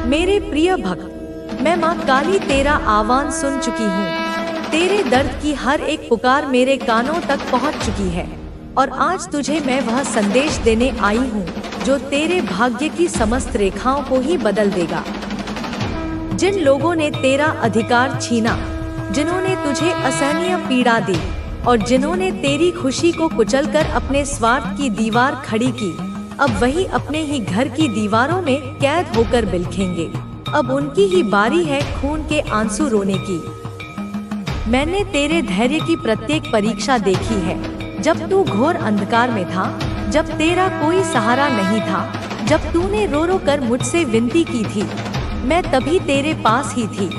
मेरे प्रिय भक्त, मैं माँ काली तेरा आह्वान सुन चुकी हूँ। तेरे दर्द की हर एक पुकार मेरे कानों तक पहुँच चुकी है और आज तुझे मैं वह संदेश देने आई हूँ जो तेरे भाग्य की समस्त रेखाओं को ही बदल देगा। जिन लोगों ने तेरा अधिकार छीना, जिन्होंने तुझे असहनीय पीड़ा दी और जिन्होंने तेरी खुशी को कुचलकर अपने स्वार्थ की दीवार खड़ी की, अब वही अपने ही घर की दीवारों में कैद होकर बिलखेंगे। अब उनकी ही बारी है खून के आंसू रोने की। मैंने तेरे धैर्य की प्रत्येक परीक्षा देखी है। जब तू घोर अंधकार में था, जब तेरा कोई सहारा नहीं था, जब तूने रो रो कर मुझसे विनती की थी, मैं तभी तेरे पास ही थी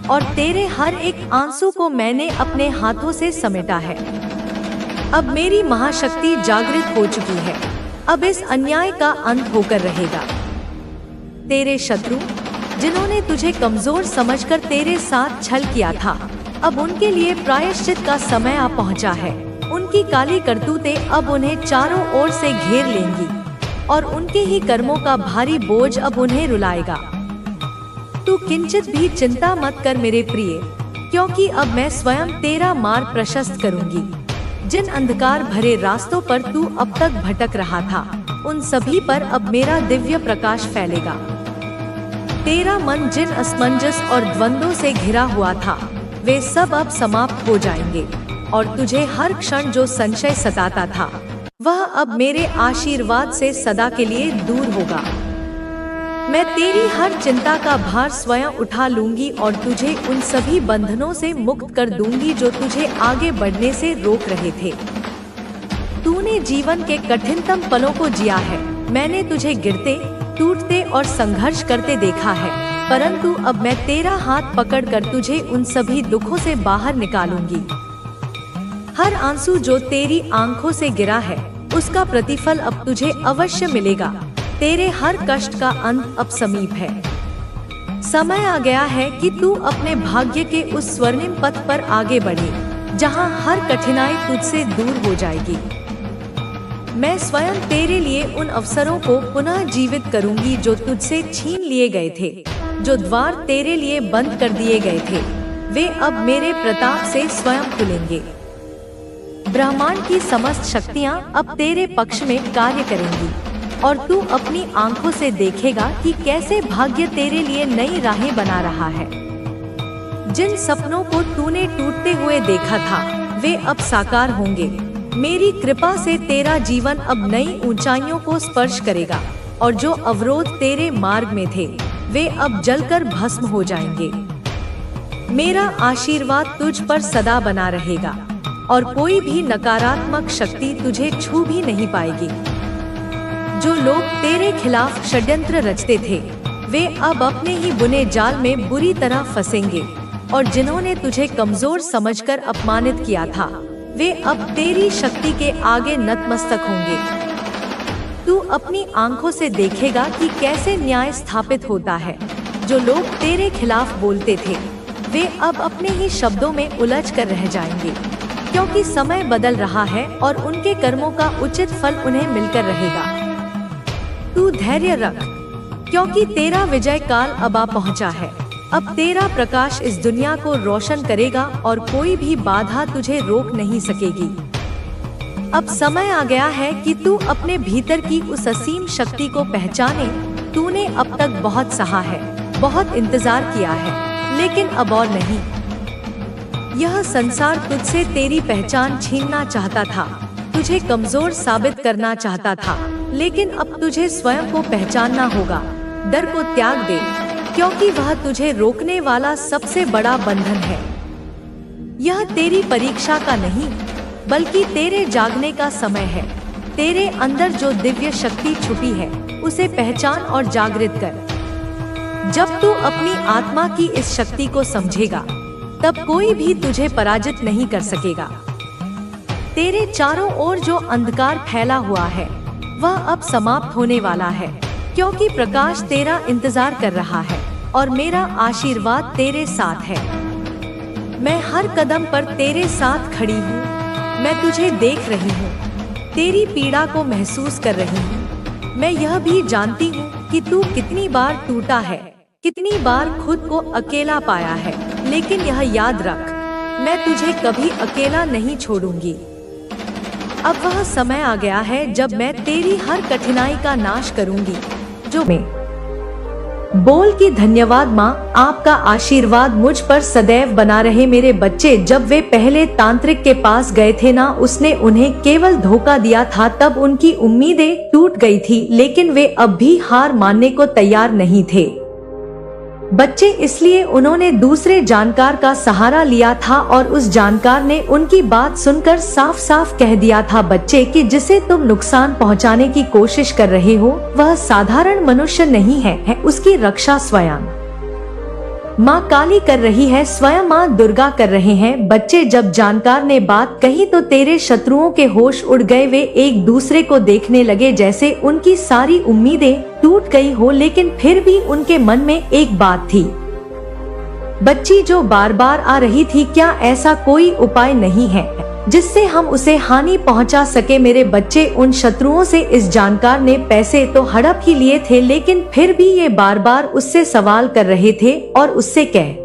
और तेरे हर एक आंसू को मैंने अपने हाथों से समेटा है। अब मेरी महाशक्ति जागृत हो चुकी है। अब इस अन्याय का अंत होकर रहेगा। तेरे शत्रु, जिन्होंने तुझे कमजोर समझकर तेरे साथ छल किया था, अब उनके लिए प्रायश्चित का समय आ पहुंचा है। उनकी काली करतूतें अब उन्हें चारों ओर से घेर लेंगी और उनके ही कर्मों का भारी बोझ अब उन्हें रुलाएगा। तू किंचित भी चिंता मत कर मेरे प्रिय, क्योंकि अब मैं स्वयं तेरा मार्ग प्रशस्त करूंगी। जिन अंधकार भरे रास्तों पर तू अब तक भटक रहा था, उन सभी पर अब मेरा दिव्य प्रकाश फैलेगा। तेरा मन जिन असमंजस और द्वंद्वों से घिरा हुआ था, वे सब अब समाप्त हो जाएंगे और तुझे हर क्षण जो संशय सताता था, वह अब मेरे आशीर्वाद से सदा के लिए दूर होगा। मैं तेरी हर चिंता का भार स्वयं उठा लूंगी और तुझे उन सभी बंधनों से मुक्त कर दूंगी जो तुझे आगे बढ़ने से रोक रहे थे। तूने जीवन के कठिनतम पलों को जिया है। मैंने तुझे गिरते, टूटते और संघर्ष करते देखा है, परंतु अब मैं तेरा हाथ पकड़कर तुझे उन सभी दुखों से बाहर निकालूंगी। हर आंसू जो तेरी आंखों से गिरा है, उसका प्रतिफल अब तुझे अवश्य मिलेगा। तेरे हर कष्ट का अंत अब समीप है। समय आ गया है कि तू अपने भाग्य के उस स्वर्णिम पथ पर आगे बढ़े, जहां हर कठिनाई तुझसे दूर हो जाएगी। मैं स्वयं तेरे लिए उन अवसरों को पुनः जीवित करूंगी जो तुझसे छीन लिए गए थे। जो द्वार तेरे लिए बंद कर दिए गए थे, वे अब मेरे प्रताप से स्वयं खुलेंगे। ब्रह्मांड की समस्त शक्तियां अब तेरे पक्ष में कार्य करेंगी और तू अपनी आंखों से देखेगा कि कैसे भाग्य तेरे लिए नई राहें बना रहा है। जिन सपनों को तूने टूटते हुए देखा था, वे अब साकार होंगे। मेरी कृपा से तेरा जीवन अब नई ऊंचाइयों को स्पर्श करेगा और जो अवरोध तेरे मार्ग में थे, वे अब जलकर भस्म हो जाएंगे। मेरा आशीर्वाद तुझ पर सदा बना रहेगा और कोई भी नकारात्मक शक्ति तुझे छू भी नहीं पाएगी। जो लोग तेरे खिलाफ षड्यंत्र रचते थे, वे अब अपने ही बुने जाल में बुरी तरह फंसेंगे और जिन्होंने तुझे कमजोर समझकर अपमानित किया था, वे अब तेरी शक्ति के आगे नतमस्तक होंगे। तू अपनी आंखों से देखेगा कि कैसे न्याय स्थापित होता है। जो लोग तेरे खिलाफ बोलते थे, वे अब अपने ही शब्दों में उलझ कर रह जाएंगे, क्योंकि समय बदल रहा है और उनके कर्मों का उचित फल उन्हें मिलकर रहेगा। तू धैर्य रख, क्योंकि तेरा विजय काल अब आ पहुंचा है। अब तेरा प्रकाश इस दुनिया को रोशन करेगा और कोई भी बाधा तुझे रोक नहीं सकेगी। अब समय आ गया है कि तू अपने भीतर की उस असीम शक्ति को पहचाने। तूने अब तक बहुत सहा है, बहुत इंतजार किया है, लेकिन अब और नहीं। यह संसार तुझसे तेरी पहचान छीनना चाहता था, तुझे कमजोर साबित करना चाहता था, लेकिन अब तुझे स्वयं को पहचानना होगा। डर को त्याग दे, क्योंकि वह तुझे रोकने वाला सबसे बड़ा बंधन है। यह तेरी परीक्षा का नहीं, बल्कि तेरे जागने का समय है। तेरे अंदर जो दिव्य शक्ति छुपी है, उसे पहचान और जागृत कर। जब तू अपनी आत्मा की इस शक्ति को समझेगा, तब कोई भी तुझे पराजित नहीं कर सकेगा। तेरे चारों ओर जो अंधकार फैला हुआ है, वह अब समाप्त होने वाला है, क्योंकि प्रकाश तेरा इंतजार कर रहा है और मेरा आशीर्वाद तेरे साथ है। मैं हर कदम पर तेरे साथ खड़ी हूँ। मैं तुझे देख रही हूँ, तेरी पीड़ा को महसूस कर रही हूँ। मैं यह भी जानती हूँ कि तू कितनी बार टूटा है, कितनी बार खुद को अकेला पाया है, लेकिन यह याद रख, मैं तुझे कभी अकेला नहीं छोड़ूंगी। अब वह समय आ गया है जब मैं तेरी हर कठिनाई का नाश करूंगी। जो मैं बोल की धन्यवाद माँ, आपका आशीर्वाद मुझ पर सदैव बना रहे। मेरे बच्चे जब वे पहले तांत्रिक के पास गए थे ना, उसने उन्हें केवल धोखा दिया था, तब उनकी उम्मीदें टूट गई थी, लेकिन वे अब भी हार मानने को तैयार नहीं थे बच्चे। इसलिए उन्होंने दूसरे जानकार का सहारा लिया था और उस जानकार ने उनकी बात सुनकर साफ साफ कह दिया था बच्चे कि जिसे तुम नुकसान पहुंचाने की कोशिश कर रहे हो वह साधारण मनुष्य नहीं है, उसकी रक्षा स्वयं माँ काली कर रही है, स्वयं माँ दुर्गा कर रहे हैं। बच्चे जब जानकार ने बात कही तो तेरे शत्रुओं के होश उड़ गए। वे एक दूसरे को देखने लगे जैसे उनकी सारी उम्मीदें टूट गई हो, लेकिन फिर भी उनके मन में एक बात थी, बच्ची जो बार बार आ रही थी, क्या ऐसा कोई उपाय नहीं है जिससे हम उसे हानि पहुंचा सके। मेरे बच्चे उन शत्रुओं से इस जानकार ने पैसे तो हड़प ही लिए थे, लेकिन फिर भी ये बार बार उससे सवाल कर रहे थे और उससे कह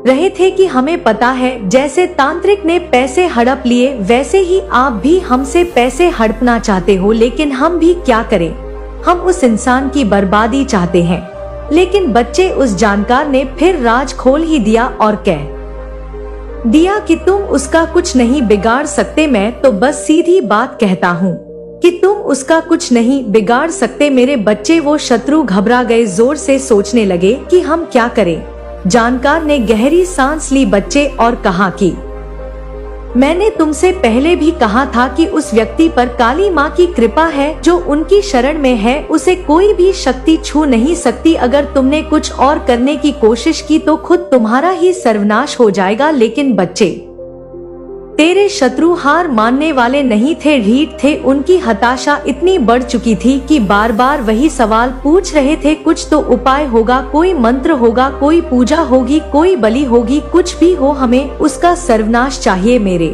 रहे थे कि हमें पता है, जैसे तांत्रिक ने पैसे हड़प लिए वैसे ही आप भी हमसे पैसे हड़पना चाहते हो, लेकिन हम भी क्या करें, हम उस इंसान की बर्बादी चाहते हैं। लेकिन बच्चे उस जानकार ने फिर राज खोल ही दिया और कह दिया कि तुम उसका कुछ नहीं बिगाड़ सकते। मैं तो बस सीधी बात कहता हूँ कि तुम उसका कुछ नहीं बिगाड़ सकते। मेरे बच्चे वो शत्रु घबरा गए, जोर से सोचने लगे कि हम क्या करें। जानकार ने गहरी सांस ली बच्चे और कहा कि मैंने तुमसे पहले भी कहा था कि उस व्यक्ति पर काली माँ की कृपा है, जो उनकी शरण में है उसे कोई भी शक्ति छू नहीं सकती। अगर तुमने कुछ और करने की कोशिश की तो खुद तुम्हारा ही सर्वनाश हो जाएगा। लेकिन बच्चे, तेरे शत्रु हार मानने वाले नहीं थे, ढीठ थे। उनकी हताशा इतनी बढ़ चुकी थी कि बार बार वही सवाल पूछ रहे थे, कुछ तो उपाय होगा, कोई मंत्र होगा, कोई पूजा होगी, कोई बलि होगी, कुछ भी हो, हमें उसका सर्वनाश चाहिए। मेरे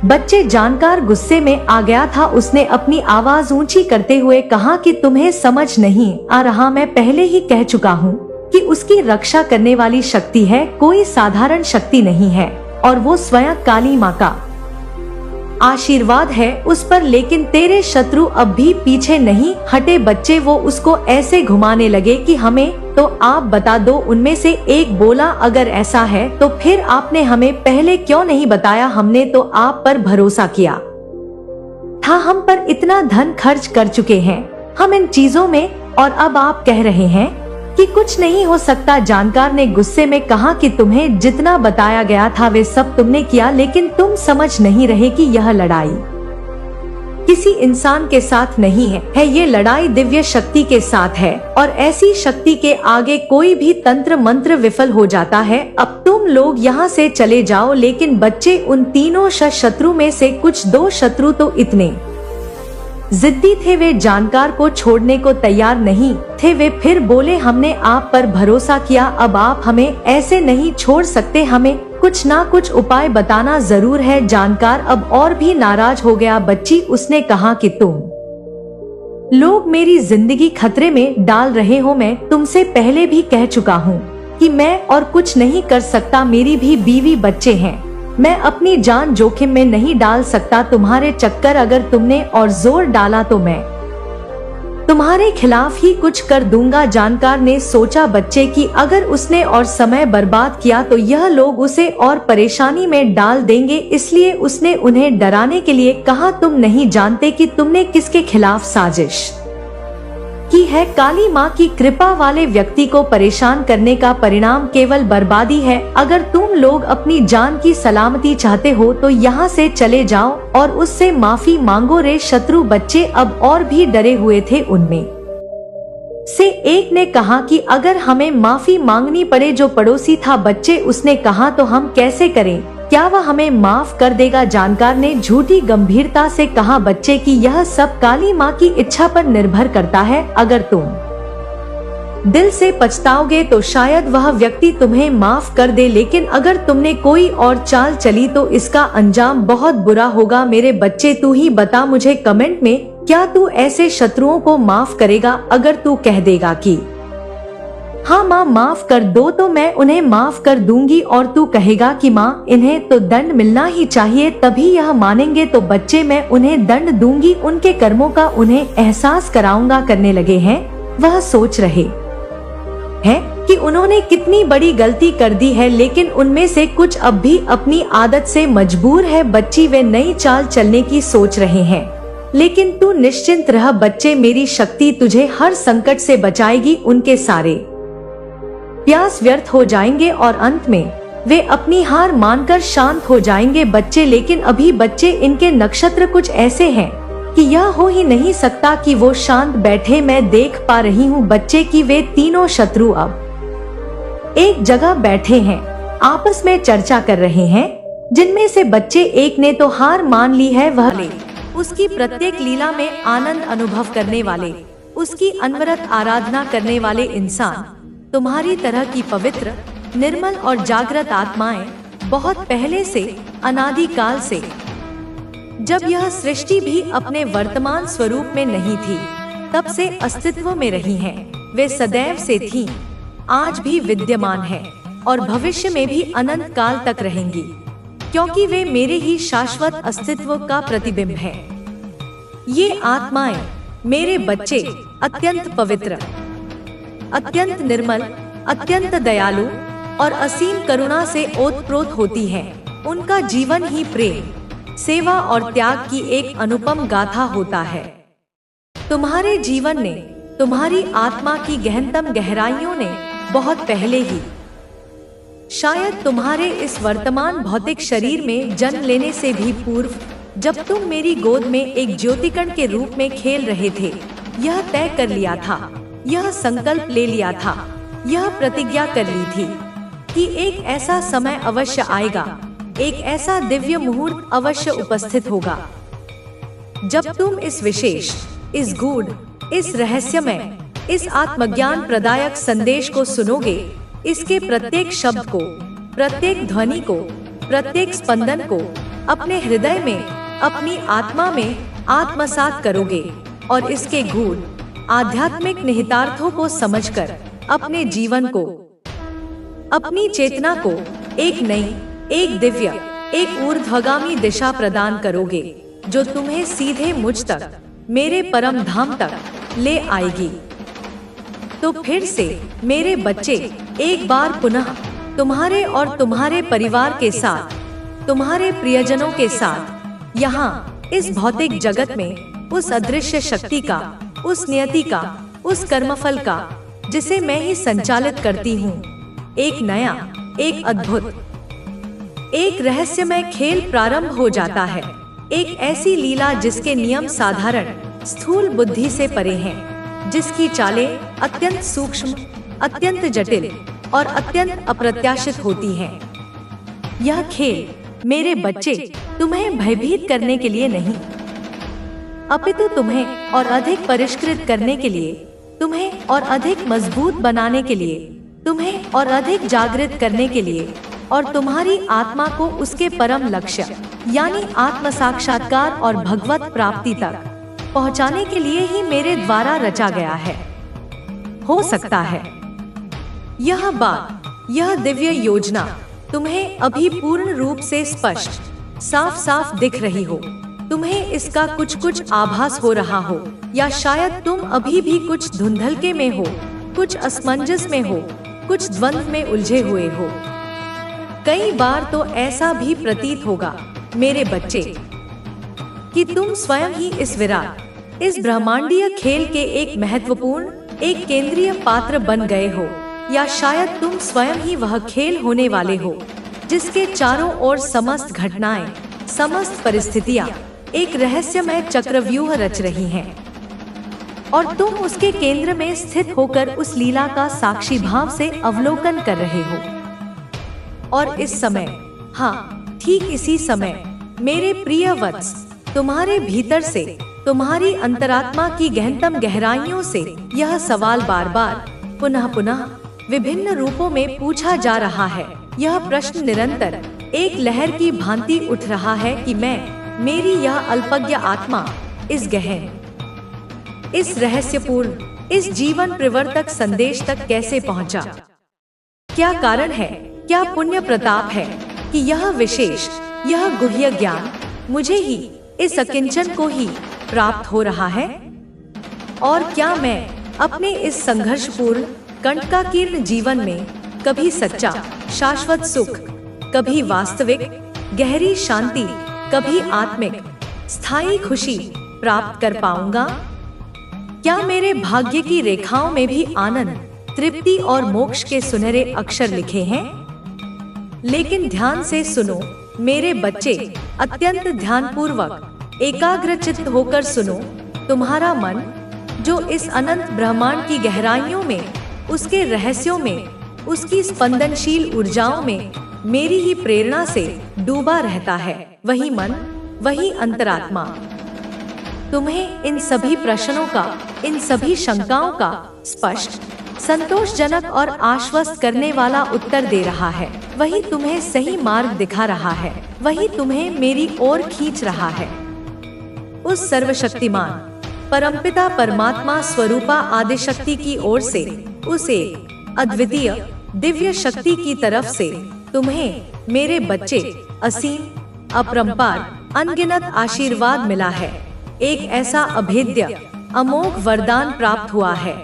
बच्चे जानकार गुस्से में आ गया था। उसने अपनी आवाज ऊंची करते हुए कहा कि तुम्हें समझ नहीं आ रहा, मैं पहले ही कह चुका हूँ कि उसकी रक्षा करने वाली शक्ति है, कोई साधारण शक्ति नहीं है, और वो स्वयं काली माँ का आशीर्वाद है उस पर। लेकिन तेरे शत्रु अब भी पीछे नहीं हटे बच्चे। वो उसको ऐसे घुमाने लगे कि हमें तो आप बता दो। उनमें से एक बोला, अगर ऐसा है तो फिर आपने हमें पहले क्यों नहीं बताया, हमने तो आप पर भरोसा किया था, हम पर इतना धन खर्च कर चुके हैं हम इन चीजों में, और अब आप कह रहे हैं कि कुछ नहीं हो सकता। जानकार ने गुस्से में कहा कि तुम्हें जितना बताया गया था वे सब तुमने किया, लेकिन तुम समझ नहीं रहे कि यह लड़ाई किसी इंसान के साथ नहीं है, ये लड़ाई दिव्य शक्ति के साथ है, और ऐसी शक्ति के आगे कोई भी तंत्र मंत्र विफल हो जाता है। अब तुम लोग यहाँ से चले जाओ। लेकिन बच्चे, उन तीनों शत्रु में से कुछ दो शत्रु तो इतने जिद्दी थे, वे जानकार को छोड़ने को तैयार नहीं थे। वे फिर बोले, हमने आप पर भरोसा किया, अब आप हमें ऐसे नहीं छोड़ सकते, हमें कुछ ना कुछ उपाय बताना जरूर है। जानकार अब और भी नाराज हो गया। बच्ची, उसने कहा कि तुम लोग मेरी जिंदगी खतरे में डाल रहे हो। मैं तुमसे पहले भी कह चुका हूँ कि मैं और कुछ नहीं कर सकता, मेरी भी बीवी बच्चे हैं, मैं अपनी जान जोखिम में नहीं डाल सकता। तुम्हारे चक्कर अगर तुमने और जोर डाला तो मैं तुम्हारे खिलाफ ही कुछ कर दूंगा। जानकार ने सोचा बच्चे कि अगर उसने और समय बर्बाद किया तो यह लोग उसे और परेशानी में डाल देंगे, इसलिए उसने उन्हें डराने के लिए कहा, तुम नहीं जानते कि तुमने किसके खिलाफ साजिश की है। काली माँ की कृपा वाले व्यक्ति को परेशान करने का परिणाम केवल बर्बादी है। अगर तुम लोग अपनी जान की सलामती चाहते हो तो यहाँ से चले जाओ और उससे माफी मांगो। रे शत्रु बच्चे अब और भी डरे हुए थे। उनमें से एक ने कहा कि अगर हमें माफी मांगनी पड़े, जो पड़ोसी था बच्चे, उसने कहा तो हम कैसे करें, क्या वह हमें माफ कर देगा। जानकार ने झूठी गंभीरता से कहा बच्चे कि यह सब काली माँ की इच्छा पर निर्भर करता है, अगर तुम दिल से पछताओगे तो शायद वह व्यक्ति तुम्हें माफ कर दे, लेकिन अगर तुमने कोई और चाल चली तो इसका अंजाम बहुत बुरा होगा। मेरे बच्चे, तू ही बता मुझे कमेंट में, क्या तू ऐसे शत्रुओं को माफ करेगा अगर तू कह देगा कि हाँ माँ, माफ कर दो तो मैं उन्हें माफ कर दूंगी, और तू कहेगा कि माँ इन्हें तो दंड मिलना ही चाहिए, तभी यह मानेंगे। तो बच्चे, मैं उन्हें दंड दूंगी, उनके कर्मों का उन्हें एहसास कराऊंगा। करने लगे हैं। वह सोच रहे हैं कि उन्होंने कितनी बड़ी गलती कर दी है, लेकिन उनमें से कुछ अब भी अपनी आदत से मजबूर है। बच्ची, वे नई चाल चलने की सोच रहे हैं, लेकिन तू निश्चिंत रह बच्चे, मेरी शक्ति तुझे हर संकट से बचाएगी। उनके सारे प्रयास व्यर्थ हो जाएंगे और अंत में वे अपनी हार मानकर शांत हो जाएंगे। बच्चे, लेकिन अभी बच्चे, इनके नक्षत्र कुछ ऐसे हैं कि यह हो ही नहीं सकता कि वो शांत बैठे। मैं देख पा रही हूँ बच्चे कि वे तीनों शत्रु अब एक जगह बैठे हैं, आपस में चर्चा कर रहे हैं। जिनमें से बच्चे एक ने तो हार मान ली है, वह उसकी प्रत्येक लीला में आनंद अनुभव करने वाले, उसकी अनवरत आराधना करने वाले इंसान, तुम्हारी तरह की पवित्र, निर्मल और जागृत आत्माएं बहुत पहले से, अनादि काल से, जब यह सृष्टि भी अपने वर्तमान स्वरूप में नहीं थी, तब से अस्तित्व में रही हैं। वे सदैव से थीं, आज भी विद्यमान हैं और भविष्य में भी अनंत काल तक रहेंगी, क्योंकि वे मेरे ही शाश्वत अस्तित्व का प्रतिबिंब हैं। ये आत्माएं, मेरे बच्चे, अत्यंत पवित्र, अत्यंत निर्मल, अत्यंत दयालु और असीम करुणा से ओतप्रोत होती हैं। उनका जीवन ही प्रेम, सेवा और त्याग की एक अनुपम गाथा होता है। तुम्हारे जीवन ने, तुम्हारी आत्मा की गहनतम गहराइयों ने बहुत पहले ही, शायद तुम्हारे इस वर्तमान भौतिक शरीर में जन्म लेने से भी पूर्व, जब तुम मेरी गोद में एक ज्योतिकण के रूप में खेल रहे थे, यह तय कर लिया था, यह संकल्प ले लिया था, यह प्रतिज्ञा कर ली थी कि एक ऐसा समय अवश्य आएगा, एक ऐसा दिव्य मुहूर्त अवश्य उपस्थित होगा, जब तुम इस विशेष, इस गूढ़, इस रहस्यमय, इस आत्मज्ञान प्रदायक संदेश को सुनोगे। इसके प्रत्येक शब्द को, प्रत्येक ध्वनि को, प्रत्येक स्पंदन को अपने हृदय में, अपनी आत्मा में आत्मसात करोगे और इसके गूढ़ आध्यात्मिक निहितार्थों को समझकर अपने जीवन को, अपनी चेतना को एक नई, एक दिव्य, एक ऊर्ध्वगामी दिशा प्रदान करोगे, जो तुम्हें सीधे मुझ तक, मेरे परम धाम तक ले आएगी। तो फिर से मेरे बच्चे, एक बार पुनः तुम्हारे और तुम्हारे परिवार के साथ, तुम्हारे प्रियजनों के साथ, यहाँ इस भौतिक जगत में उस अदृश्य शक्ति का, उस नियति का, उस कर्मफल का, जिसे मैं ही संचालित करती हूँ, एक नया, एक अद्भुत, एक रहस्यमय खेल प्रारंभ हो जाता है। एक ऐसी लीला जिसके नियम साधारण, स्थूल बुद्धि से परे हैं, जिसकी चालें अत्यंत सूक्ष्म, अत्यंत जटिल और अत्यंत अप्रत्याशित होती हैं। यह खेल मेरे बच्चे तुम्हें भयभीत करने के लिए नहीं, अपितु तुम्हें और अधिक परिष्कृत करने के लिए, तुम्हें और अधिक मजबूत बनाने के लिए, तुम्हें और अधिक जागृत करने के लिए और तुम्हारी आत्मा को उसके परम लक्ष्य यानी आत्म साक्षात्कार और भगवत प्राप्ति तक पहुंचाने के लिए ही मेरे द्वारा रचा गया है। हो सकता है यह बात, यह दिव्य योजना तुम्हें अभी पूर्ण रूप से स्पष्ट, साफ साफ दिख रही हो, तुम्हें इसका कुछ कुछ आभास हो रहा हो, या शायद तुम अभी भी कुछ धुंधलके में हो, कुछ असमंजस में हो, कुछ द्वंद्व में उलझे हुए हो। कई बार तो ऐसा भी प्रतीत होगा मेरे बच्चे कि तुम स्वयं ही इस विराट, इस ब्रह्मांडीय खेल के एक महत्वपूर्ण, एक केंद्रीय पात्र बन गए हो, या शायद तुम स्वयं ही वह खेल होने वाले हो जिसके चारों ओर समस्त घटनाएं, समस्त परिस्थितियां एक रहस्यमय चक्रव्यूह रच रही हैं, और तुम उसके केंद्र में स्थित होकर उस लीला का साक्षी भाव से अवलोकन कर रहे हो। और इस समय, हाँ ठीक इसी समय, मेरे प्रिय वत्स, तुम्हारे भीतर से, तुम्हारी अंतरात्मा की गहनतम गहराइयों से यह सवाल बार बार, पुनः पुनः, विभिन्न रूपों में पूछा जा रहा है। यह प्रश्न निरंतर एक लहर की भांति उठ रहा है कि मैं, मेरी यह अल्पज्ञ आत्मा, इस गहन, इस रहस्यपूर्ण, इस जीवन परिवर्तक संदेश तक कैसे पहुंचा? क्या कारण है, क्या पुण्य प्रताप है कि यह विशेष, यह गुह्य ज्ञान मुझे ही, इस अकिंचन को ही प्राप्त हो रहा है? और क्या मैं अपने इस संघर्षपूर्ण कंटकाकीर्ण जीवन में कभी सच्चा शाश्वत सुख, कभी वास्तविक गहरी शांति, कभी आत्मिक स्थायी खुशी प्राप्त कर पाऊंगा? क्या मेरे भाग्य की रेखाओं में भी आनंद, तृप्ति और मोक्ष के सुनहरे अक्षर लिखे हैं? लेकिन ध्यान से सुनो मेरे बच्चे, अत्यंत ध्यानपूर्वक एकाग्रचित्त होकर सुनो। तुम्हारा मन जो इस अनंत ब्रह्मांड की गहराइयों में, उसके रहस्यों में, उसकी स्पंदनशील ऊर्जाओं में मेरी ही प्रेरणा से डूबा रहता है, वही मन, वही अंतरात्मा तुम्हें इन सभी प्रश्नों का, इन सभी शंकाओं का स्पष्ट, संतोषजनक और आश्वस्त करने वाला उत्तर दे रहा है। वही तुम्हें सही मार्ग दिखा रहा है, वही तुम्हें मेरी ओर खींच रहा है। उस सर्वशक्तिमान परमपिता परमात्मा स्वरूपा आदिशक्ति की ओर से, उस एक अद्वितीय दिव्य शक्ति की तरफ से तुम्हें मेरे बच्चे असीम, अपरंपार, अनगिनत आशीर्वाद मिला है। एक ऐसा अभेद्य अमोघ वरदान प्राप्त हुआ है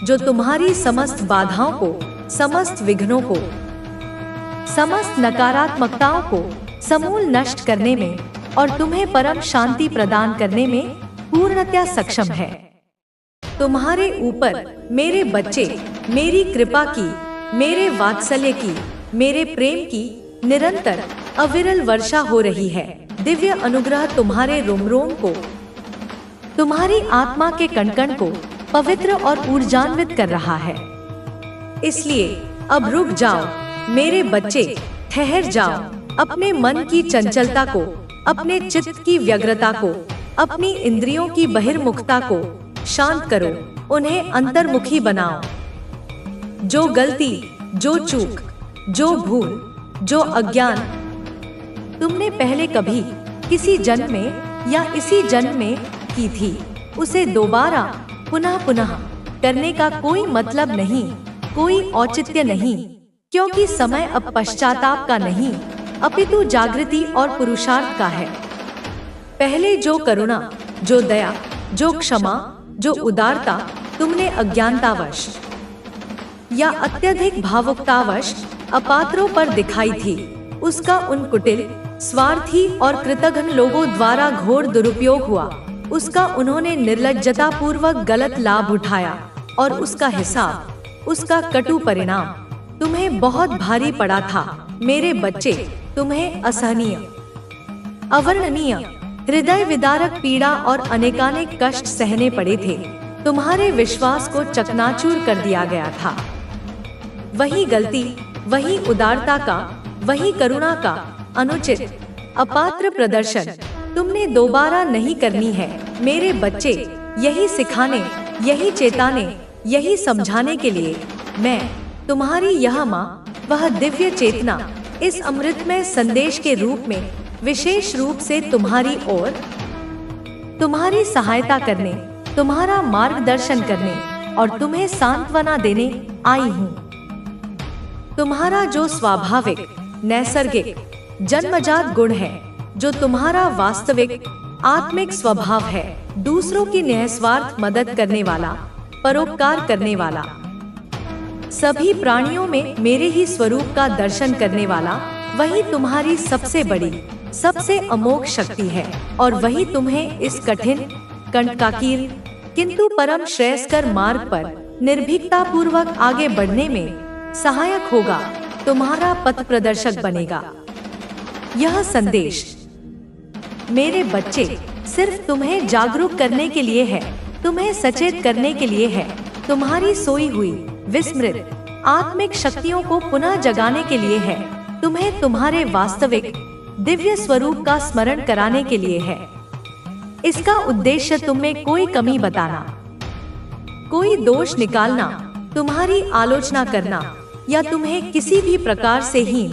जो तुम्हारी समस्त बाधाओं को, समस्त विघ्नों को, समस्त नकारात्मकताओं को समूल नष्ट करने में और तुम्हें परम शांति प्रदान करने में पूर्णतया सक्षम है। तुम्हारे ऊपर मेरे बच्चे मेरी कृपा की, मेरे वात्सल्य की, मेरे प्रेम की निरंतर अविरल वर्षा हो रही है। दिव्य अनुग्रह तुम्हारे रोम रोम को, तुम्हारी आत्मा के कण-कण को पवित्र और ऊर्जान्वित कर रहा है। इसलिए अब रुक जाओ मेरे बच्चे, ठहर जाओ। अपने मन की चंचलता को, अपने चित्त की व्यग्रता को, अपनी इंद्रियों की बहिर्मुखता को शांत करो, उन्हें अंतर्मुखी बनाओ। जो गलती, जो चूक, जो भूल, जो अज्ञान तुमने पहले कभी किसी जन्म में या इसी जन्म में की थी, उसे दोबारा पुनः पुनः करने का कोई मतलब नहीं, कोई औचित्य नहीं, क्योंकि समय अब पश्चाताप का नहीं, अपितु जागृति और पुरुषार्थ का है। पहले जो करुणा, जो दया, जो क्षमा, जो उदारता तुमने अज्ञानतावश या अत्यधिक भावुकतावश अपात्रों पर दिखाई थी, उसका उन कुटिल, स्वार्थी और कृतघ्न लोगों द्वारा घोर दुरुपयोग हुआ। उसका उन्होंने निर्लज्जता पूर्वक गलत लाभ उठाया और उसका हिसाब, उसका कटु परिणाम तुम्हें बहुत भारी पड़ा था। मेरे बच्चे, तुम्हें असहनीय, अवर्णनीय, हृदय विदारक पीड़ा और अनेकानेक कष्ट सहने पड़े थे। तुम्हारे विश्वास को चकनाचूर कर दिया गया था। वही गलती, वही उदारता का, वही करुणा का अनुचित, अपात्र प्रदर्शन तुमने दोबारा नहीं करनी है। मेरे बच्चे, यही सिखाने, यही चेताने, यही समझाने के लिए मैं तुम्हारी यह माँ, वह दिव्य चेतना, इस अमृतमय संदेश के रूप में विशेष रूप से तुम्हारी ओर, तुम्हारी सहायता करने, तुम्हारा मार्गदर्शन करने और तुम्हें सांत्वना देने आई हूँ। तुम्हारा जो स्वाभाविक, नैसर्गिक, जन्मजात गुण है, जो तुम्हारा वास्तविक आत्मिक स्वभाव है, दूसरों की निस्वार्थ मदद करने वाला, परोपकार करने वाला, सभी प्राणियों में मेरे ही स्वरूप का दर्शन करने वाला, वही तुम्हारी सबसे बड़ी, सबसे अमोघ शक्ति है और वही तुम्हें इस कठिन, कंटकाकीर्ण किंतु परम श्रेयस्कर मार्ग पर निर्भीकता पूर्वक आगे बढ़ने में सहायक होगा, तुम्हारा पथ प्रदर्शक बनेगा। यह संदेश मेरे बच्चे सिर्फ तुम्हें जागरूक करने के लिए है, तुम्हें सचेत करने के लिए है, तुम्हारी सोई हुई विस्मृत आत्मिक शक्तियों को पुनः जगाने के लिए है, तुम्हें तुम्हारे वास्तविक दिव्य स्वरूप का स्मरण कराने के लिए है। इसका उद्देश्य तुम्हें कोई कमी बताना, कोई दोष निकालना, तुम्हारी आलोचना करना या तुम्हें किसी भी प्रकार से हीन,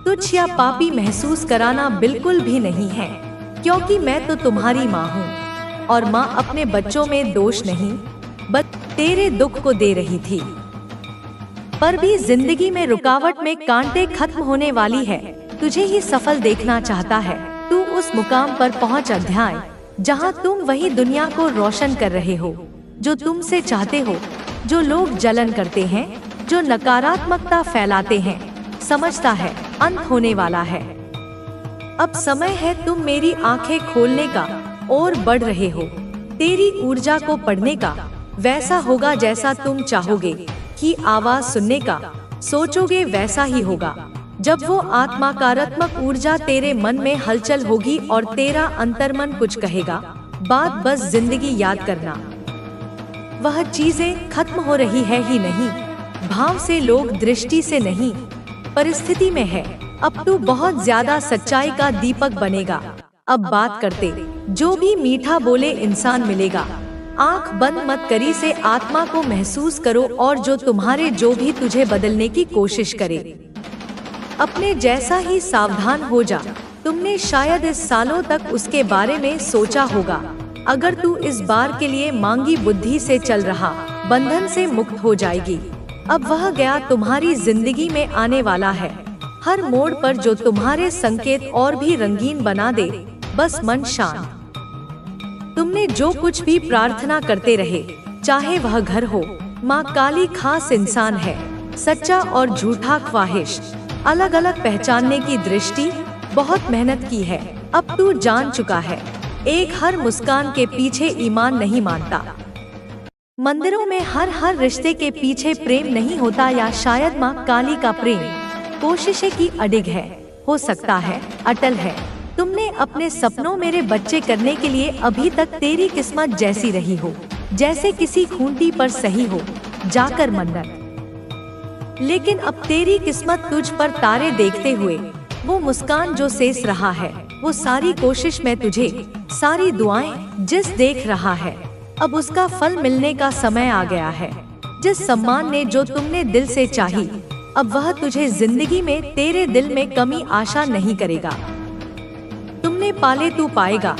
तुच्छ या पापी महसूस कराना बिल्कुल भी नहीं है, क्योंकि मैं तो तुम्हारी माँ हूँ और माँ अपने बच्चों में दोष नहीं, बस तेरे दुख को दे रही थी। पर भी जिंदगी में रुकावट में कांटे खत्म होने वाली है। तुझे ही सफल देखना चाहता है। तू उस मुकाम पर पहुंच अध्याय जहां तुम वही दुनिया को रोशन कर रहे हो जो तुमसे चाहते हो। जो लोग जलन करते हैं, जो नकारात्मकता फैलाते हैं, समझता है अंत होने वाला है। अब समय है तुम मेरी आंखें खोलने का और बढ़ रहे हो। तेरी ऊर्जा को पढ़ने का वैसा होगा जैसा तुम चाहोगे कि आवाज सुनने का सोचोगे वैसा ही होगा। जब वो आत्माकारात्मक ऊर्जा तेरे मन में हलचल होगी और तेरा अंतर्मन कुछ कहेगा, बात बस जिंदगी याद करना। वह चीजें खत्म हो रही है ही नहीं, भाव से लोग दृष्टि से नहीं, परिस्थिति में है। अब तू बहुत ज्यादा सच्चाई का दीपक बनेगा। अब बात करते जो भी मीठा बोले इंसान मिलेगा। आंख बंद मत करी से आत्मा को महसूस करो और जो तुम्हारे जो भी तुझे बदलने की कोशिश करे, अपने जैसा ही सावधान हो जा। तुमने शायद इस सालों तक उसके बारे में सोचा होगा। अगर तू इस बार के लिए मांगी बुद्धि से चल रहा, बंधन से मुक्त हो जाएगी। अब वह गया तुम्हारी जिंदगी में आने वाला है। हर मोड़ पर जो तुम्हारे संकेत और भी रंगीन बना दे, बस मन शांत। तुमने जो कुछ भी प्रार्थना करते रहे, चाहे वह घर हो, माँ काली खास इंसान है। सच्चा और झूठा ख्वाहिश अलग अलग पहचानने की दृष्टि बहुत मेहनत की है। अब तू जान चुका है, एक हर मुस्कान के पीछे ईमान नहीं मानता। मंदिरों में हर रिश्ते के पीछे प्रेम नहीं होता, या शायद माँ काली का प्रेम कोशिशें की अडिग है, हो सकता है अटल है। तुमने अपने सपनों मेरे बच्चे करने के लिए अभी तक तेरी किस्मत जैसी रही हो, जैसे किसी खूंटी पर सही हो जाकर मन्नत। लेकिन अब तेरी किस्मत तुझ पर तारे देखते हुए, वो मुस्कान जो शेष रहा है, वो सारी कोशिश में तुझे, सारी दुआएं जिस देख रहा है, अब उसका फल मिलने का समय आ गया है। जिस सम्मान ने जो तुमने दिल से चाही, अब वह तुझे जिंदगी में तेरे दिल में कमी आशा नहीं करेगा। तुमने पाले तू पाएगा,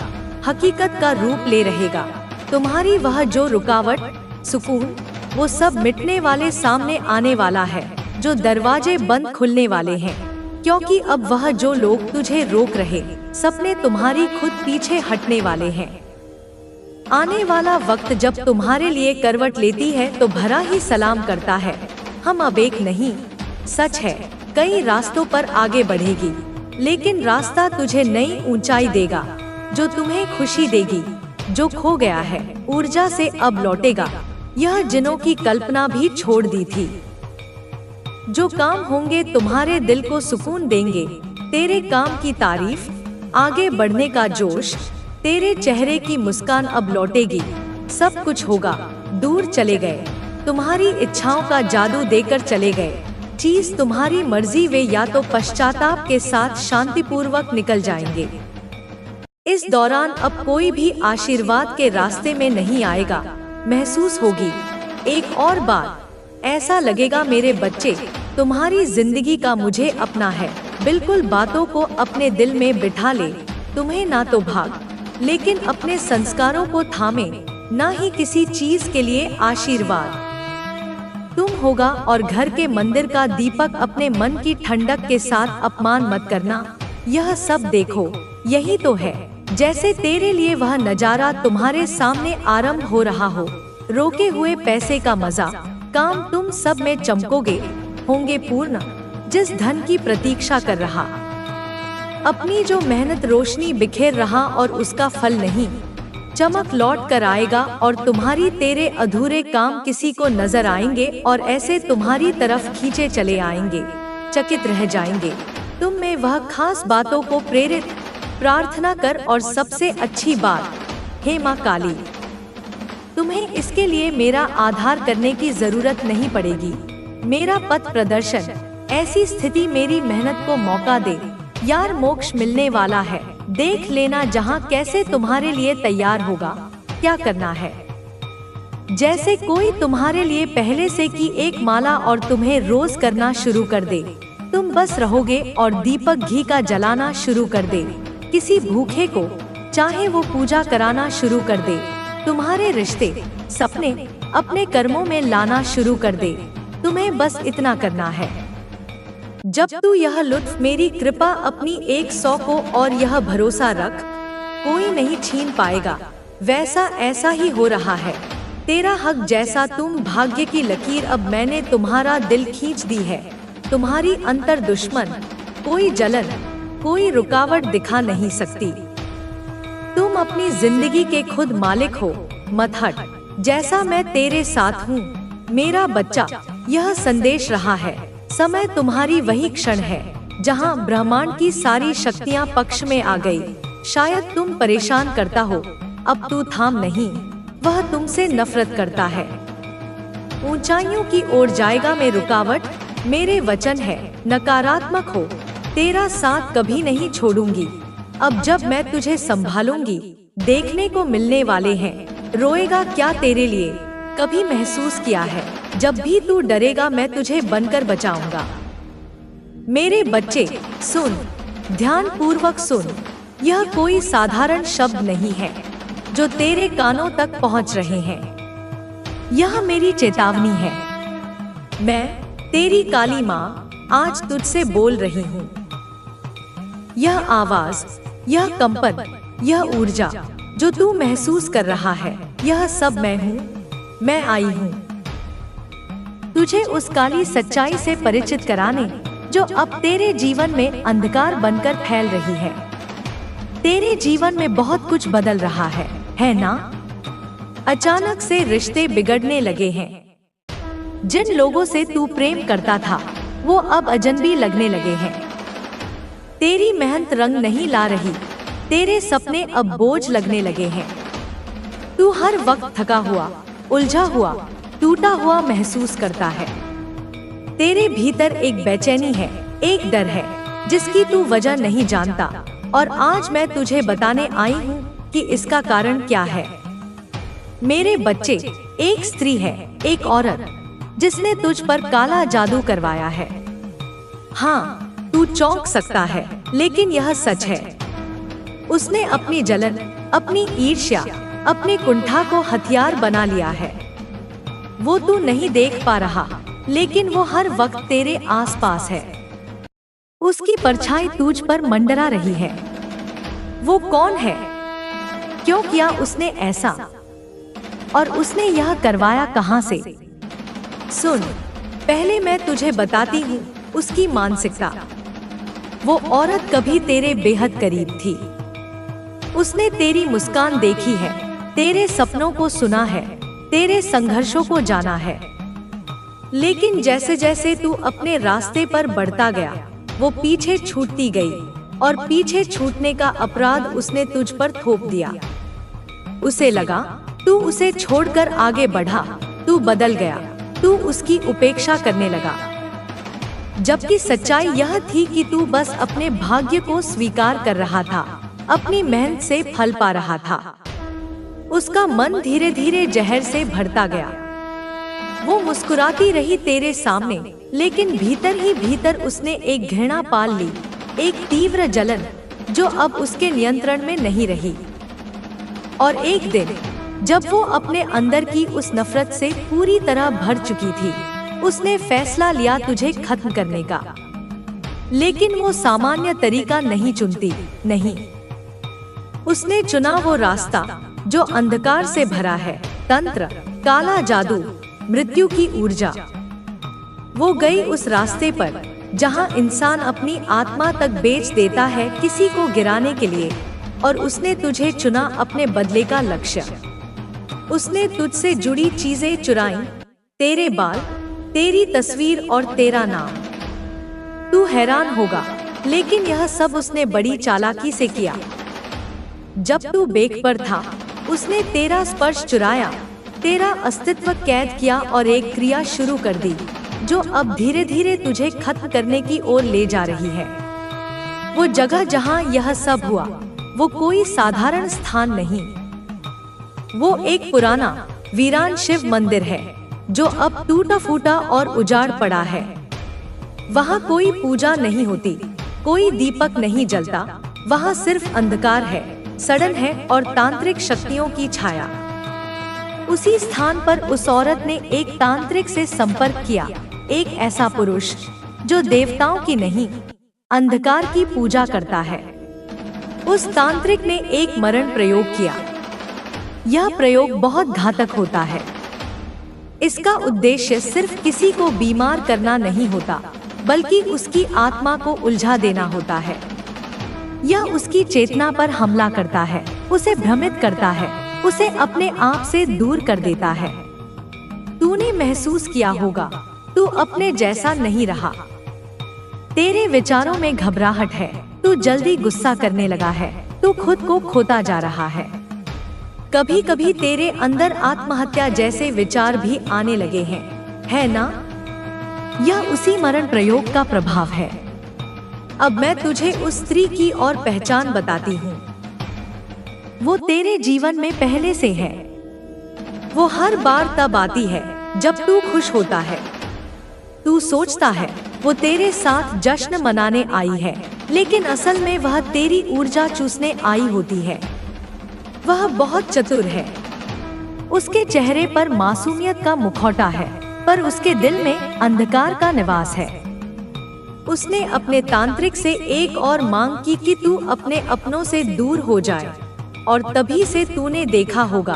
हकीकत का रूप ले रहेगा। तुम्हारी वह जो रुकावट, सुकून, वो सब मिटने वाले सामने आने वाला है। जो दरवाजे बंद खुलने वाले हैं, क्योंकि अब वह जो लोग तुझे रोक रहे, सपने तुम्हारी खुद पीछे हटने वाले हैं। आने वाला वक्त जब तुम्हारे लिए करवट लेती है तो भरा ही सलाम करता है। हम अब एक नहीं, सच है, कई रास्तों पर आगे बढ़ेगी, लेकिन रास्ता तुझे नई ऊंचाई देगा, जो तुम्हें खुशी देगी। जो खो गया है, ऊर्जा से अब लौटेगा। यह जिनों की कल्पना भी छोड़ दी थी। जो काम होंगे तुम्हारे दिल को सुकून देंगे। तेरे काम की तारीफ, आगे बढ़ने का जोश, तेरे चेहरे की मुस्कान अब लौटेगी। सब कुछ होगा। दूर चले गए, तुम्हारी इच्छाओं का जादू देकर चले गए। चीज तुम्हारी मर्जी, वे या तो पश्चाताप के साथ शांतिपूर्वक निकल जाएंगे। इस दौरान अब कोई भी आशीर्वाद के रास्ते में नहीं आएगा। महसूस होगी एक और बात, ऐसा लगेगा मेरे बच्चे, तुम्हारी जिंदगी का मुझे अपना है। बिल्कुल बातों को अपने दिल में बिठा ले। तुम्हें ना तो भाग, लेकिन अपने संस्कारों को थामे, ना ही किसी चीज के लिए आशीर्वाद। तुम होगा और घर के मंदिर का दीपक। अपने मन की ठंडक के साथ अपमान मत करना। यह सब देखो, यही तो है। जैसे तेरे लिए वह नजारा तुम्हारे सामने आरंभ हो रहा हो। रोके हुए पैसे का मजा, काम तुम सब में चमकोगे, होंगे पूर्ण। जिस धन की प्रतीक्षा कर रहा, अपनी जो मेहनत रोशनी बिखेर रहा और उसका फल नहीं, चमक लौट कर आएगा। और तुम्हारी तेरे अधूरे काम किसी को नजर आएंगे और ऐसे तुम्हारी तरफ खींचे चले आएंगे। चकित रह जाएंगे। तुम में वह खास बातों को प्रेरित प्रार्थना कर। और सबसे अच्छी बात, हे माँ काली, तुम्हें इसके लिए मेरा आधार करने की जरूरत नहीं पड़ेगी। मेरा पथ प्रदर्शन, ऐसी स्थिति मेरी मेहनत को मौका दे। यार मोक्ष मिलने वाला है, देख लेना जहाँ कैसे तुम्हारे लिए तैयार होगा। क्या करना है, जैसे कोई तुम्हारे लिए पहले से की एक माला और तुम्हें रोज करना शुरू कर दे। तुम बस रहोगे और दीपक घी का जलाना शुरू कर दे। किसी भूखे को चाहे वो पूजा कराना शुरू कर दे। तुम्हारे रिश्ते, सपने, अपने कर्मों में लाना शुरू कर दे। तुम्हें बस इतना करना है। जब तू यह लुत्फ मेरी कृपा अपनी 100 को और यह भरोसा रख, कोई नहीं छीन पाएगा, वैसा ऐसा ही हो रहा है। तेरा हक जैसा तुम भाग्य की लकीर अब मैंने तुम्हारा दिल खींच दी है। तुम्हारी अंतर दुश्मन कोई जलन, कोई रुकावट दिखा नहीं सकती। तुम अपनी जिंदगी के खुद मालिक हो, मत हट। जैसा मैं तेरे साथ हूँ मेरा बच्चा, यह संदेश रहा है। समय तुम्हारी वही क्षण है जहाँ ब्रह्मांड की सारी शक्तियाँ पक्ष में आ गई। शायद तुम परेशान करता हो, अब तू थाम नहीं, वह तुमसे नफरत करता है। ऊंचाइयों की ओर जाएगा में रुकावट, मेरे वचन है नकारात्मक हो, तेरा साथ कभी नहीं छोड़ूंगी। अब जब मैं तुझे संभालूंगी, देखने को मिलने वाले हैं। रोएगा क्या तेरे लिए, कभी महसूस किया है? जब भी तू डरेगा मैं तुझे बनकर बचाऊंगा। मेरे बच्चे सुन, ध्यान पूर्वक सुन। यह कोई साधारण शब्द नहीं है जो तेरे कानों तक पहुंच रहे हैं। यह मेरी चेतावनी है। मैं तेरी काली माँ आज तुझसे बोल रही हूँ। यह आवाज, यह कंपन, यह ऊर्जा जो तू महसूस कर रहा है, यह सब मैं हूँ। मैं आई हूँ तुझे उस काली सच्चाई से परिचित कराने जो अब तेरे जीवन में अंधकार बनकर फैल रही है। तेरे जीवन में बहुत कुछ बदल रहा है ना? अचानक से रिश्ते बिगड़ने लगे हैं। जिन लोगों से तू प्रेम करता था वो अब अजनबी लगने लगे हैं। तेरी मेहनत रंग नहीं ला रही, तेरे सपने अब बोझ लगने लगे हैं। तू हर वक्त थका हुआ, उलझा हुआ, टूटा हुआ महसूस करता है। तेरे भीतर एक बेचैनी है, एक डर है जिसकी तू वजह नहीं जानता, और आज मैं तुझे बताने आई हूँ कि इसका कारण क्या है। मेरे बच्चे, एक स्त्री है, एक औरत जिसने तुझ पर काला जादू करवाया है। हाँ, तू चौंक सकता है, लेकिन यह सच है। उसने अपनी जलन, अपनी ईर्ष्या, अपने कुंठा को हथियार बना लिया है। वो तू नहीं देख पा रहा, लेकिन वो हर वक्त तेरे आसपास है। उसकी परछाई तुझ पर मंडरा रही है। वो कौन है? क्यों किया उसने ऐसा? और उसने यह करवाया कहाँ से? सुन, पहले मैं तुझे बताती हूँ उसकी मानसिकता। वो औरत कभी तेरे बेहद करीब थी। उसने तेरी मुस्कान देखी है, तेरे सपनों को सुना है, तेरे संघर्षों को जाना है। लेकिन जैसे जैसे तू अपने रास्ते पर बढ़ता गया, वो पीछे छूटती गई, और पीछे छूटने का अपराध उसने तुझ पर थोप दिया। उसे लगा तू उसे छोड़कर आगे बढ़ा, तू बदल गया, तू उसकी उपेक्षा करने लगा। जबकि सच्चाई यह थी कि तू बस अपने भाग्य को स्वीकार कर रहा था, अपनी मेहनत से फल पा रहा था। उसका मन धीरे धीरे जहर से भरता गया। वो मुस्कुराती रही तेरे सामने, लेकिन भीतर ही भीतर उसने एक घृणा पाल ली, एक तीव्र जलन जो अब उसके नियंत्रण में नहीं रही। और एक दिन जब वो अपने अंदर की उस नफरत से पूरी तरह भर चुकी थी, उसने फैसला लिया तुझे खत्म करने का। लेकिन वो सामान्य तरीका नहीं चुनती, नहीं, उसने चुना वो रास्ता जो अंधकार से भरा है, तंत्र, काला जादू, मृत्यु की ऊर्जा। वो गई उस रास्ते पर जहां इंसान अपनी आत्मा तक बेच देता है किसी को गिराने के लिए, और उसने तुझे चुना अपने बदले का लक्ष्य। उसने तुझसे जुड़ी चीजें चुराई, तेरे बाल, तेरी तस्वीर और तेरा नाम। तू हैरान होगा, लेकिन यह सब उसने बड़ी चालाकी से किया। जब तू बेक पर था, उसने तेरा स्पर्श चुराया, तेरा अस्तित्व कैद किया और एक क्रिया शुरू कर दी जो अब धीरे धीरे तुझे खत्म करने की ओर ले जा रही है। वो जगह जहां यह सब हुआ, वो कोई साधारण स्थान नहीं। वो एक पुराना वीरान शिव मंदिर है जो अब टूटा फूटा और उजाड़ पड़ा है। वहाँ कोई पूजा नहीं होती, कोई दीपक नहीं जलता, वहाँ सिर्फ अंधकार है, सड़न है और तांत्रिक शक्तियों की छाया। उसी स्थान पर उस औरत ने एक तांत्रिक से संपर्क किया, एक ऐसा पुरुष जो देवताओं की नहीं, अंधकार की पूजा करता है। उस तांत्रिक ने एक मरण प्रयोग किया। यह प्रयोग बहुत घातक होता है। इसका उद्देश्य सिर्फ किसी को बीमार करना नहीं होता, बल्कि उसकी आत्मा को उलझा देना होता है। यह उसकी चेतना पर हमला करता है, उसे भ्रमित करता है, उसे अपने आप से दूर कर देता है। तूने महसूस किया होगा, तू अपने जैसा नहीं रहा। तेरे विचारों में घबराहट है, तू जल्दी गुस्सा करने लगा है, तू खुद को खोता जा रहा है। कभी कभी तेरे अंदर आत्महत्या जैसे विचार भी आने लगे हैं, है ना? यह उसी मरण प्रयोग का प्रभाव है। अब मैं तुझे उस स्त्री की और पहचान बताती हूँ। वो तेरे जीवन में पहले से है। वो हर बार तब आती है जब तू खुश होता है। तू सोचता है वो तेरे साथ जश्न मनाने आई है, लेकिन असल में वह तेरी ऊर्जा चूसने आई होती है। वह बहुत चतुर है। उसके चेहरे पर मासूमियत का मुखौटा है, पर उसके दिल में अंधकार का निवास है। उसने अपने तांत्रिक से एक और मांग की कि तू अपने अपनों से दूर हो जाए, और तभी से तूने देखा होगा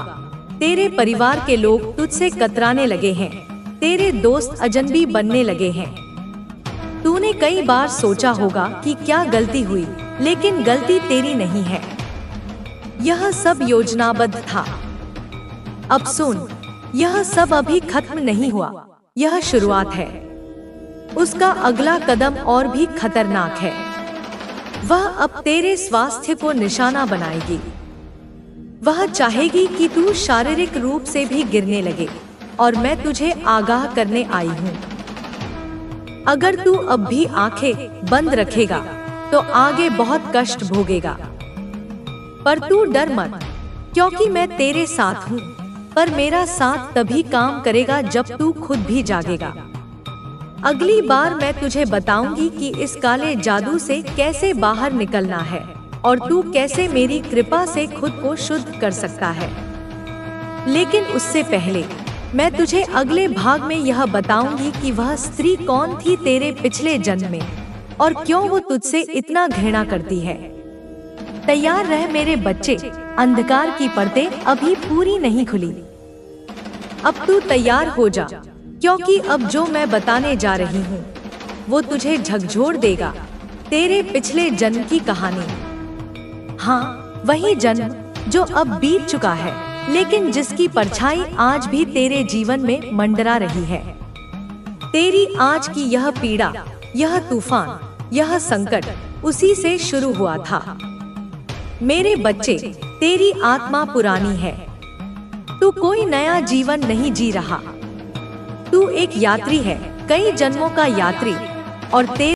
तेरे परिवार के लोग तुझसे कतराने लगे हैं, तेरे दोस्त अजनबी बनने लगे हैं। तूने कई बार सोचा होगा कि क्या गलती हुई, लेकिन गलती तेरी नहीं है। यह सब योजनाबद्ध था। अब सुन, यह सब अभी खत्म नहीं हुआ, यह शुरुआत है। उसका अगला कदम और भी खतरनाक है। वह अब तेरे स्वास्थ्य को निशाना बनाएगी। वह चाहेगी कि तू शारीरिक रूप से भी गिरने लगे, और मैं तुझे आगाह करने आई हूँ। अगर तू अब भी आंखें बंद रखेगा तो आगे बहुत कष्ट भोगेगा। पर तू डर मत, क्योंकि मैं तेरे साथ हूँ। पर मेरा साथ तभी काम करेगा जब तू खुद भी जागेगा। अगली बार मैं तुझे बताऊंगी कि इस काले जादू से कैसे बाहर निकलना है, और तू कैसे मेरी कृपा से खुद को शुद्ध कर सकता है। लेकिन उससे पहले मैं तुझे अगले भाग में यह बताऊंगी कि वह स्त्री कौन थी तेरे पिछले जन्म में, और क्यों वो तुझसे इतना घृणा करती है। तैयार रह मेरे बच्चे, अंधकार की परतें अभी पूरी नहीं खुली। अब तू तैयार हो जा, क्योंकि अब जो मैं बताने जा रही हूँ वो तुझे झकझोर देगा तेरे पिछले जन्म की कहानी। हाँ, वही जन्म जो अब बीत चुका है, लेकिन जिसकी परछाई आज भी तेरे जीवन में मंडरा रही है। तेरी आज की यह पीड़ा, यह तूफान, यह संकट उसी से शुरू हुआ था। मेरे बच्चे, तेरी आत्मा पुरानी है। तू कोई नया जीवन नहीं जी रहा। तू एक यात्री है, कई जन्मों का यात्री, और तेरे